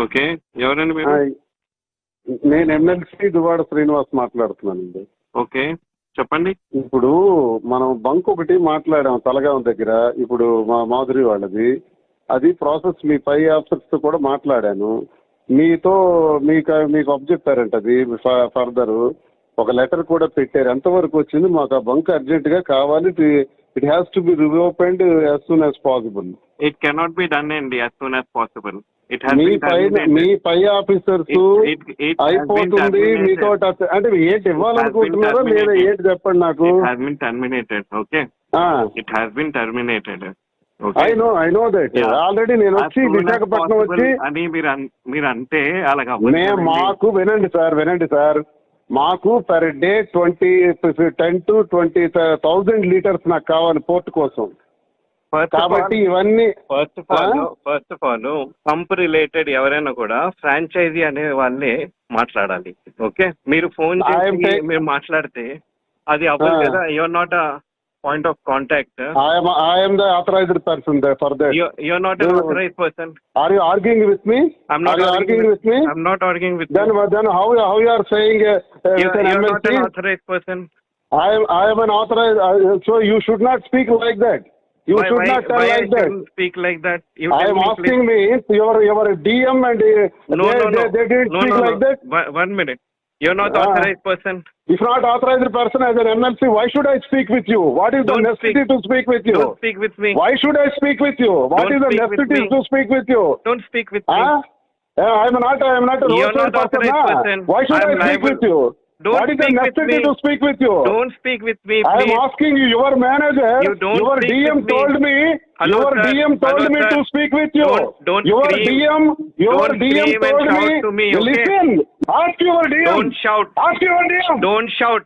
Okay, ఎవరండి మీరు? నేను ఎమ్మెల్సీ దువాడ శ్రీనివాస్ మాట్లాడుతున్నానండి. ఓకే, చెప్పండి. ఇప్పుడు మనం బంక్ ఒకటి మాట్లాడాం తలగాం దగ్గర, ఇప్పుడు మా మాధురి వాళ్ళది. అది ప్రాసెస్ మీ పై ఆఫీసర్స్ తో కూడా మాట్లాడాను. మీతో మీకు అబ్జెక్టారంట అది ఫర్దర్ ఒక లెటర్ కూడా పెట్టారు. ఎంతవరకు వచ్చింది? మాకు ఆ బంక్ అర్జెంట్ గా కావాలి. It has to be reopened as soon as possible. It cannot be done అండి యాజ్ సూన్ యాజ్ పాసిబుల్. మీ పై ఆఫీసర్స్ అయిపోతుంది మీతో అంటే ఏంటి ఇవ్వాలనుకుంటున్నారో లేదా ఏంటి చెప్పండి నాకు. Okay, it has been terminated. I know that already. నేను వచ్చి విశాఖపట్నం వచ్చి అని మీరు అంటే అలాగా మాకు వినండి సార్, మాకు పర్ డే 10 to 20,000 లీటర్స్ నాకు కావాలి పోర్ట్ కోసం. కాబట్టి ఇవన్నీ first of all pump related ఎవరైనా కూడా ఫ్రాంచైజీ అనే వాళ్ళే మాట్లాడాలి. ఓకే, మీరు ఫోన్ చేసి మీరు మాట్లాడితే అది అవ్వదు కదా. Your not a point of contact. I am the authorized person for that. You're not an authorized person. Are you arguing with me? I'm not arguing with me. I'm not arguing with then you. Then how you are saying you're not an authorized person. I am an authorized. So you should not speak like that. You should not tell like that. Speak like that. I am asking me, your DM and they didn't speak like that. 1 minute. You're not authorized person. If not authorized person as an MLC, why should I speak with you? What is the necessity to speak with you? Don't speak with me. Why should I speak with you? What is the necessity to speak with you? Don't speak with me. I am not a roadside person. Why should I speak with you? What is the necessity to speak with you? Don't speak with me, please. I am asking you, your manager, your DM told me, your DM told me to speak with you. Your DM told me, listen, ask your DM. Don't shout. Ask your DM. Don't shout.